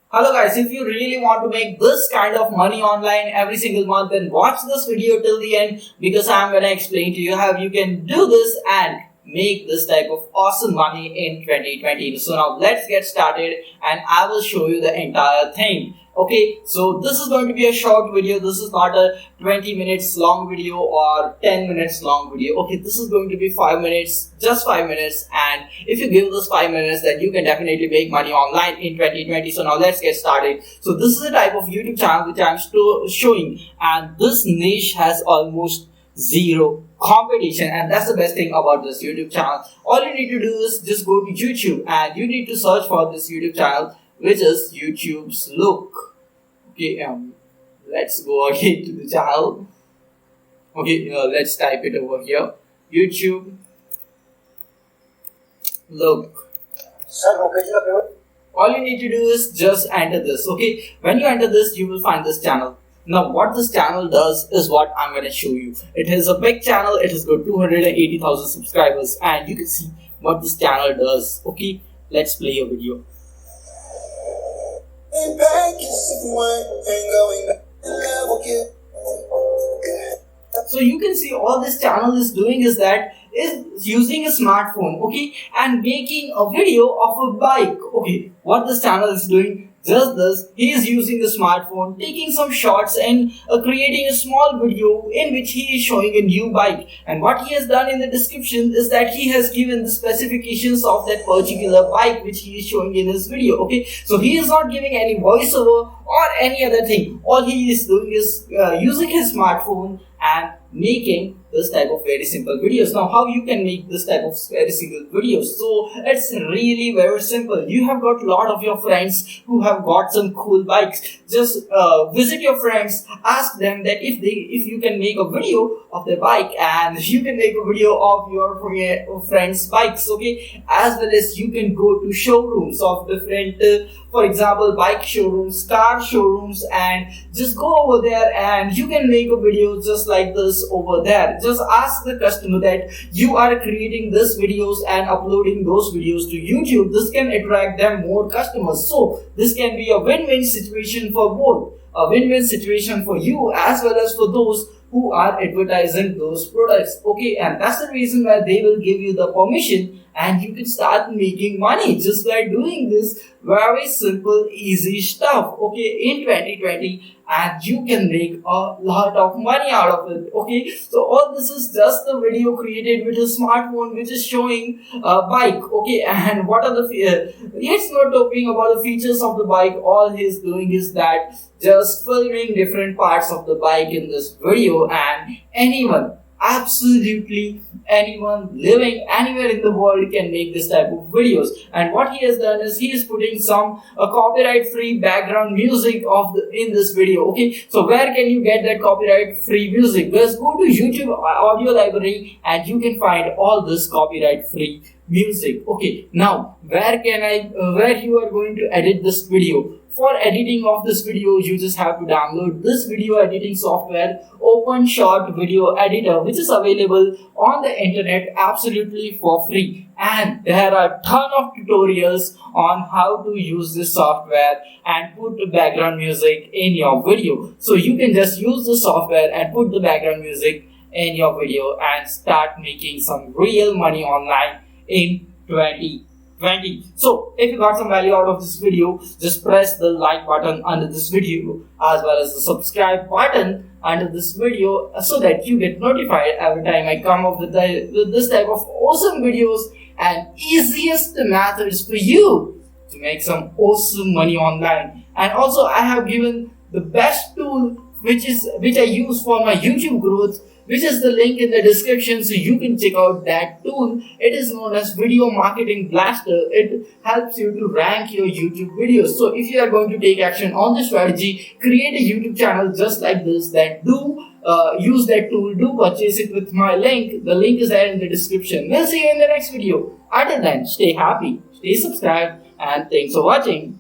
Hello guys, if you really want to make this kind of money online every single month, then watch this video till the end because I'm gonna explain to you how you can do this and make this type of awesome money in 2020. So now let's get started and I will show you the entire thing. Okay, so this is going to be a short video. This is not a 20 minutes long video or 10 minutes long video. Okay, this is going to be 5 minutes, just 5 minutes, and if you give this 5 minutes, then you can definitely make money online in 2020. So now let's get started. So this is the type of YouTube channel which I'm showing, and this niche has almost zero competition, and that's the best thing about this YouTube channel. All you need to do is just go to YouTube and you need to search for this YouTube channel, which is YouTube's Look. Okay, let's go again to the channel. Okay, let's type it over here. YouTube Look. All you need to do is just enter this. Okay, when you enter this, you will find this channel. Now, what this channel does is what I'm going to show you. It is a big channel. It has got 280,000 subscribers, and you can see what this channel does. Okay, let's play a video. So you can see all this channel is doing is that is using a smartphone, okay, and making a video of a bike. Okay, what this channel is doing, just this, he is using the smartphone, taking some shots and creating a small video in which he is showing a new bike. And what he has done in the description is that he has given the specifications of that particular bike which he is showing in his video. Okay, so he is not giving any voiceover or any other thing. All he is doing is using his smartphone and making this type of very simple videos. Now, how you can make this type of very simple videos? So it's really very simple. You have got a lot of your friends who have got some cool bikes. Just visit your friends, ask them that if you can make a video of their bike, and you can make a video of your friends' bikes. Okay, as well as you can go to showrooms of different for example, bike showrooms, car showrooms, and just go over there and you can make a video just like this over there. Just ask the customer that you are creating these videos and uploading those videos to YouTube. This can attract them more customers. So this can be a win-win situation for both. A win-win situation for you as well as for those who are advertising those products. Okay, and that's the reason why they will give you the permission and you can start making money just by doing this very simple, easy stuff. Okay, in 2020, and you can make a lot of money out of it. Okay, so all this is just the video created with a smartphone which is showing a bike. Okay, and what are the it's not talking about the features of the bike. All he's doing is that just filming different parts of the bike in this video, and anyone, absolutely anyone living anywhere in the world can make this type of videos. And what he has done is he is putting some copyright free background music in this video. Okay, so where can you get that copyright free music? Just go to YouTube audio library and you can find all this copyright free music. Okay, now where you are going to edit this video? For editing of this video, you just have to download this video editing software, OpenShot Video Editor, which is available on the internet absolutely for free. And there are a ton of tutorials on how to use this software and put the background music in your video. So you can just use the software and put the background music in your video and start making some real money online in 2020. So if you got some value out of this video, just press the like button under this video as well as the subscribe button under this video so that you get notified every time I come up with this type of awesome videos and easiest methods for you to make some awesome money online. And also I have given the best tool which I use for my YouTube growth, which is the link in the description, so you can check out that tool. It is known as Video Marketing Blaster. It helps you to rank your YouTube videos. So if you are going to take action on this strategy, create a YouTube channel just like this, then do use that tool, do purchase it with my link. The link is there in the description. We'll see you in the next video. Until then, stay happy, stay subscribed, and thanks for watching.